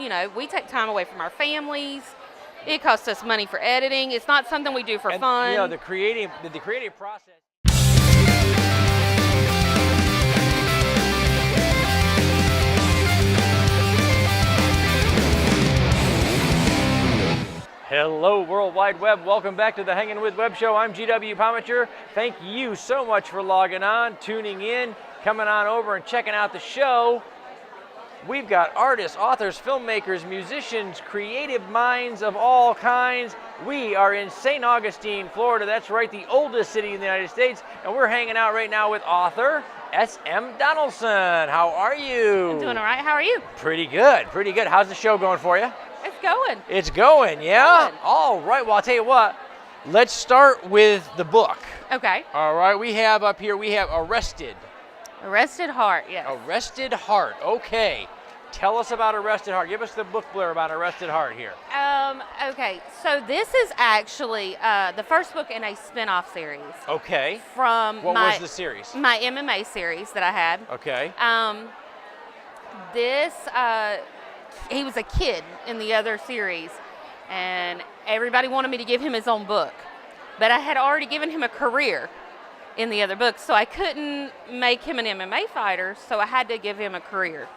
we take time away from our families. It costs us money for editing. It's not something we do for fun. The creative process. Hello, World Wide Web. Welcome back to the Hangin With Web Show. I'm GW Pomichter. Thank you so much for logging on, tuning in, coming on over and checking out the show. We've got artists, authors, filmmakers, musicians, creative minds of all kinds. We are in St. Augustine, Florida. That's right, the oldest city in the United States. And we're hanging out right now with author S.M. Donaldson. How are you? I'm doing all right. How are you? Pretty good, pretty good. How's the show going for you? It's going. It's going, yeah? Good. All right, well, I'll tell you what. Let's start with the book. Okay. All right, we have up here, Arrested. Arrested Heart, yes. Arrested Heart, okay. Tell us about Arrested Heart. Give us the book blurb about Arrested Heart here. Okay, so this is actually the first book in a spin-off series. Okay. From what was the series? My MMA series that I had. Okay. He was a kid in the other series, and everybody wanted me to give him his own book. But I had already given him a career in the other book, so I couldn't make him an MMA fighter, so I had to give him a career.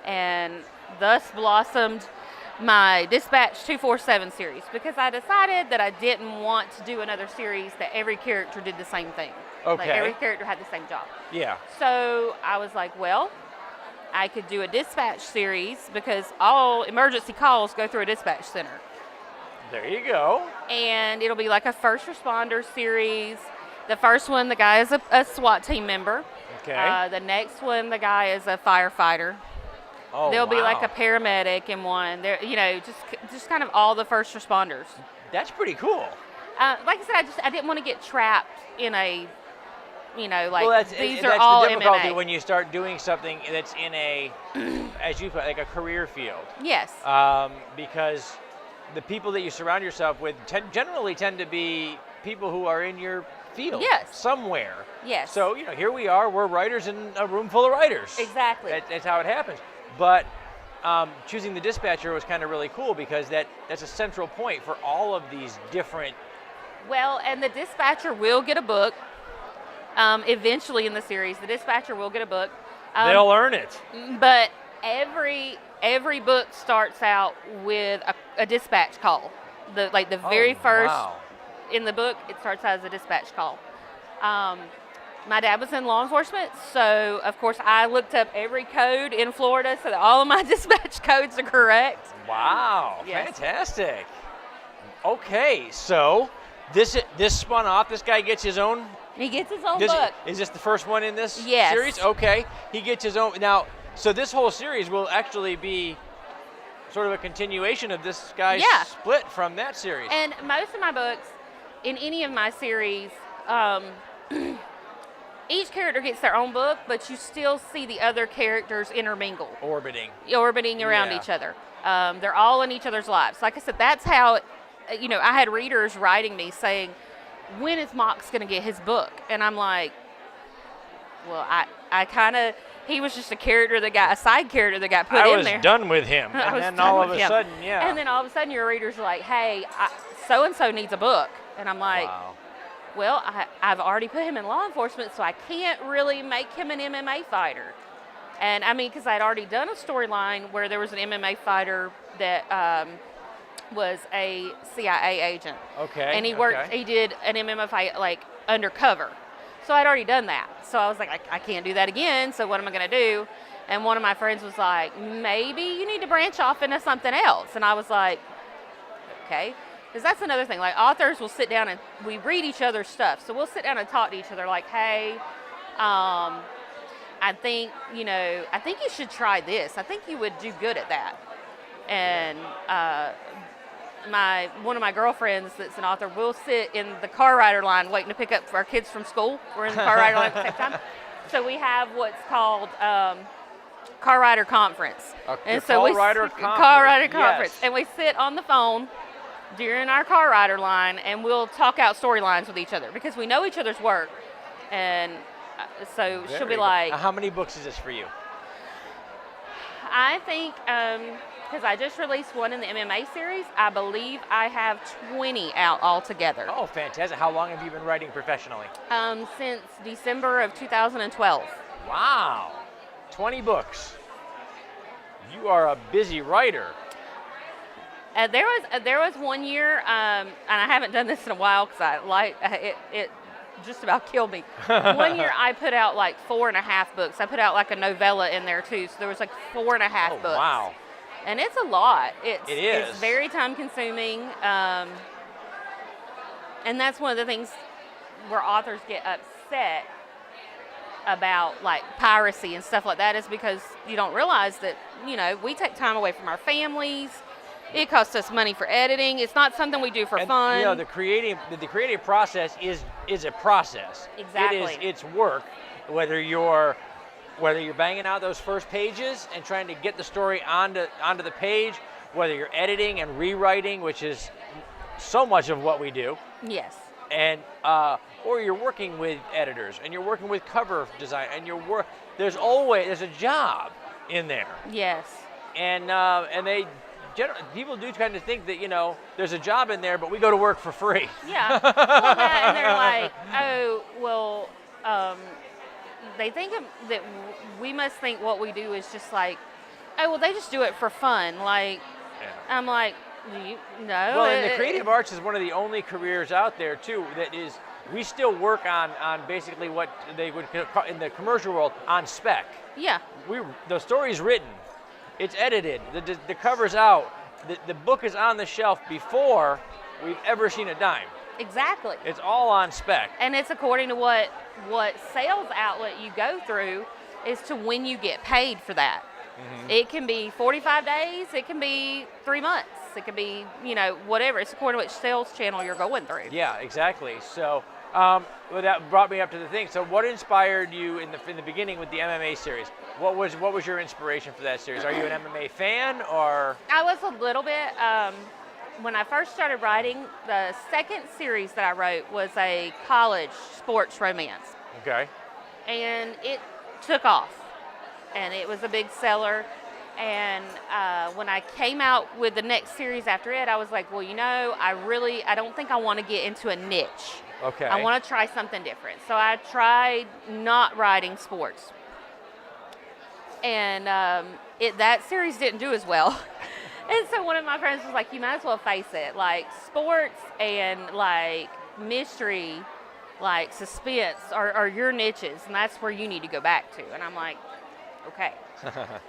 And thus blossomed my Dispatch 247 series, because I decided that I didn't want to do another series that every character did the same thing. Okay. Like every character had the same job. Yeah. So I was like, well, I could do a dispatch series because all emergency calls go through a dispatch center. There you go. And it'll be like a first responder series. The first one, the guy is a SWAT team member. Okay. The next one, the guy is a firefighter. Oh, There'll be like wow. a paramedic in one. There, just kind of all the first responders. That's pretty cool. Like I said, I didn't want to get trapped in a, these are that's all the difficulty MMA. when you start doing something that's in a, as you put, like a career field. Yes. Because the people that you surround yourself with generally tend to be people who are in your field. Yes. Somewhere. Yes. So, here we are, we're writers in a room full of writers. Exactly. That's how it happens. But choosing the dispatcher was kind of really cool because that's a central point for all of these different. Well, and the dispatcher will get a book. Eventually in the series, the dispatcher will get a book. They'll earn it. But every book starts out with a dispatch call. The very first in the book, it starts out as a dispatch call. My dad was in law enforcement, so of course I looked up every code in Florida so that all of my dispatch codes are correct. Wow, Yes. Fantastic. Okay, so this spun off. This guy gets his own. He gets his own book. Is this the first one in this Yes. series? Okay, he gets his own. Now, so this whole series will actually be sort of a continuation of this guy's split from that series. And most of my books, in any of my series, each character gets their own book, but you still see the other characters intermingle. Orbiting around each other. They're all in each other's lives. Like I said, that's how, I had readers writing me saying, when is Mox going to get his book? And I'm like, well, he was just a side character that got put in there. I was done with him. And then all of a sudden, And then all of a sudden your readers are like, hey, so-and-so needs a book. And I'm like, wow. Well, I've already put him in law enforcement, so I can't really make him an MMA fighter. And because I'd already done a storyline where there was an MMA fighter that was a CIA agent. Okay. And he did an MMA fight like undercover. So I'd already done that. So I was like, I can't do that again, so what am I going to do? And one of my friends was like, maybe you need to branch off into something else. And I was like, okay. Because that's another thing. Like, authors will sit down and we read each other's stuff. So we'll sit down and talk to each other like, hey, I think you should try this. I think you would do good at that. And one of my girlfriends that's an author will sit in the car rider line waiting to pick up our kids from school. We're in the car rider line at the same time. So we have what's called car rider conference. Car rider conference. Yes. And we sit on the phone during our car rider line and we'll talk out storylines with each other because we know each other's work. And so she'll be like, how many books is this for you? I think because I just released one in the MMA series. I believe I have 20 out altogether. Oh, fantastic. How long have you been writing professionally? Since December of 2012. Wow. 20 books. You are a busy writer. There was one year, and I haven't done this in a while because it just about killed me. One year I put out like 4.5 books. I put out like a novella in there too, so there was like 4.5 books. Wow. And it's a lot. It is. It's very time consuming, and that's one of the things where authors get upset about like piracy and stuff like that, is because you don't realize that, you know, we take time away from our families. It costs us money for editing. It's not something we do for fun. You know, the creative process is a process. Exactly. It's work. Whether you're banging out those first pages and trying to get the story onto the page, whether you're editing and rewriting, which is so much of what we do. Yes. And or you're working with editors and you're working with cover design and there's a job in there. Yes. And people do kind of think that, you know, there's a job in there, but we go to work for free. Yeah. Well, and they're like, oh, well, they think that we must think what we do is just like, oh, well, they just do it for fun. Like, yeah. I'm like, no. Well, and the creative arts is one of the only careers out there, too, that is, we still work on basically what they would call in the commercial world on spec. Yeah. The story's written. It's edited. The cover's out. The book is on the shelf before we've ever seen a dime. Exactly. It's all on spec. And it's according to what sales outlet you go through as to when you get paid for that. Mm-hmm. It can be 45 days. It can be 3 months. It can be, you know, whatever. It's according to which sales channel you're going through. Yeah, exactly. So well, that brought me up to the thing. So what inspired you in the beginning with the MMA series? What was your inspiration for that series? Are you an MMA fan, or? I was a little bit. When I first started writing, the second series that I wrote was a college sports romance. Okay. And it took off, and it was a big seller. And when I came out with the next series after it, I was like, well, you know, I don't think I want to get into a niche. Okay. I want to try something different. So I tried not writing sports. And that series didn't do as well. And so one of my friends was like, you might as well face it. Like, sports and like mystery, like suspense are your niches, and that's where you need to go back to. And I'm like, okay.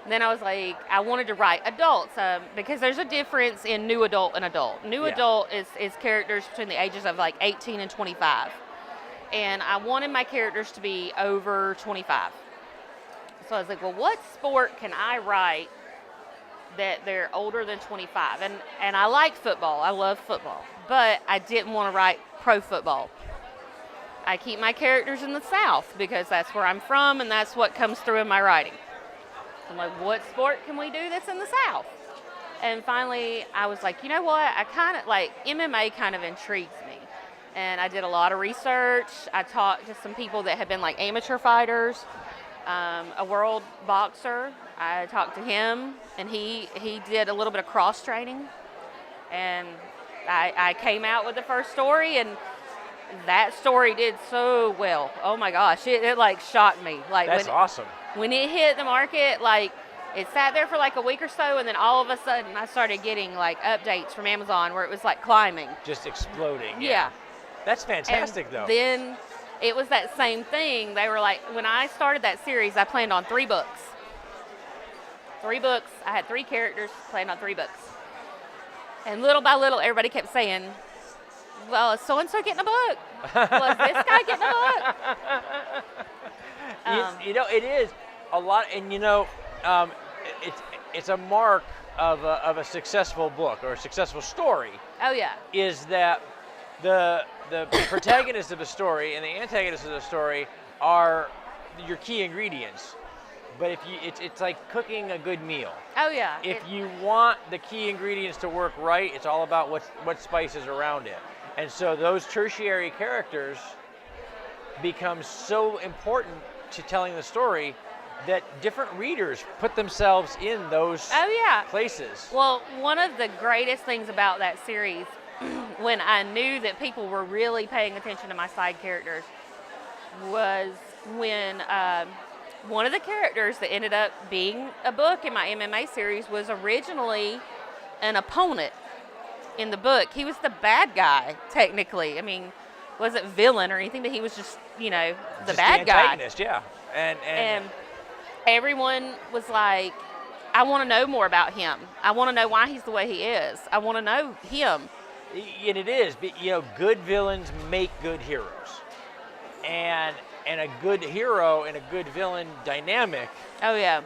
Then I was like, I wanted to write adults because there's a difference in new adult and adult. New adult is characters between the ages of like 18 and 25. And I wanted my characters to be over 25. So I was like, well, what sport can I write that they're older than 25? And I like football. I love football. But I didn't want to write pro football. I keep my characters in the South because that's where I'm from and that's what comes through in my writing. I'm like, what sport can we do that's in the South? And finally, I was like, you know what? I kind of like MMA kind of intrigues me. And I did a lot of research. I talked to some people that had been like amateur fighters, a world boxer. I talked to him, and he did a little bit of cross training. And I came out with the first story, and that story did so well. Oh my gosh, it like shocked me. Like, that's awesome. When it hit the market, like it sat there for like a week or so, and then all of a sudden I started getting like updates from Amazon where it was like climbing. Just exploding. Yeah. That's fantastic, though. Then it was that same thing. They were like, when I started that series, I planned on 3 books. 3 books. I had 3 characters, planned on 3 books. And little by little, everybody kept saying, well, is so-and-so getting a book? Well, is this guy getting a book? You know, it is a lot, and you know, it's a mark of a successful book or a successful story. Oh yeah. Is that the protagonist of a story and the antagonist of the story are your key ingredients. But if it's like cooking a good meal. Oh yeah. If you want the key ingredients to work right, it's all about what spices around it. And so those tertiary characters become so important to telling the story that different readers put themselves in those Oh yeah. places. Well, one of the greatest things about that series, when I knew that people were really paying attention to my side characters, was when one of the characters that ended up being a book in my MMA series was originally an opponent in the book. He was the bad guy, technically. I mean, wasn't villain or anything, but he was just, the Just bad the guy. antagonist, yeah. And Everyone was like, I want to know more about him. I want to know why he's the way he is. I want to know him. and it is, but, good villains make good heroes. And a good hero and a good villain dynamic Oh, yeah.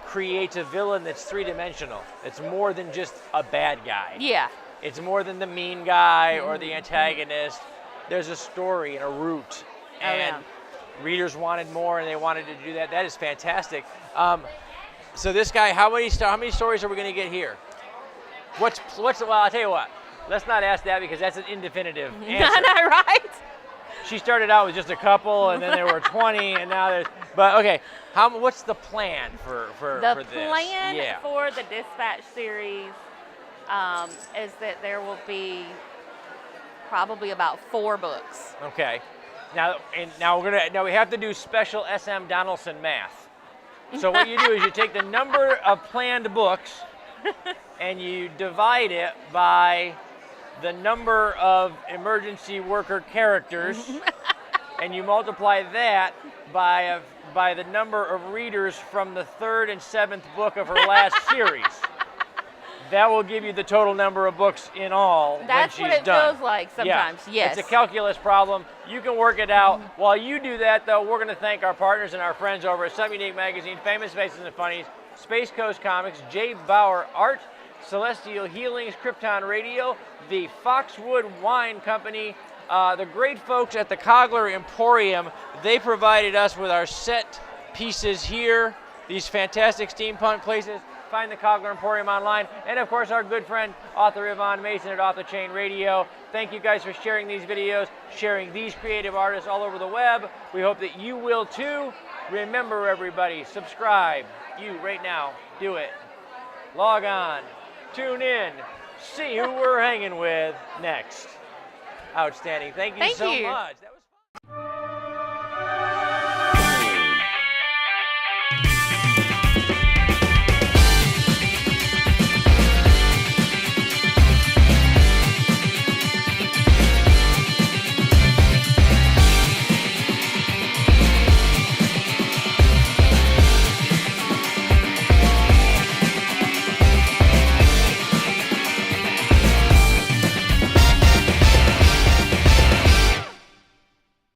creates a villain that's three-dimensional. It's more than just a bad guy. Yeah. It's more than the mean guy or the antagonist. There's a story and a root. And yeah. readers wanted more, and they wanted to do that. That is fantastic. So this guy, how many stories are we going to get here? Well, I'll tell you what. Let's not ask that because that's an indefinitive answer. I know, right? She started out with just a couple, and then there were 20, and now there's. But okay, what's the plan for The this? plan Yeah. for the Dispatch series is that there will be probably about 4 books. Okay. Now we have to do special S.M. Donaldson math. So what you do is you take the number of planned books and you divide it by the number of emergency worker characters, and you multiply that by the number of readers from the 3rd and 7th book of her last series. That will give you the total number of books in all That's when what she's it done. feels like sometimes, Yeah. yes. It's a calculus problem. You can work it out. While you do that, though, we're going to thank our partners and our friends over at Some Unique Magazine, Famous Faces and Funnies, Space Coast Comics, J. Bauer Art, Celestial Healings, Krypton Radio, the Foxwood Wine Company, the great folks at the Cogler Emporium. They provided us with our set pieces here, these fantastic steampunk places. Find the Cogler Emporium online. And of course, our good friend, author Yvonne Mason at Author Chain Radio. Thank you guys for sharing these videos, sharing these creative artists all over the web. We hope that you will too. Remember, everybody, subscribe. You right now, do it. Log on, tune in, see who we're hanging with next. Outstanding. Thank you so much.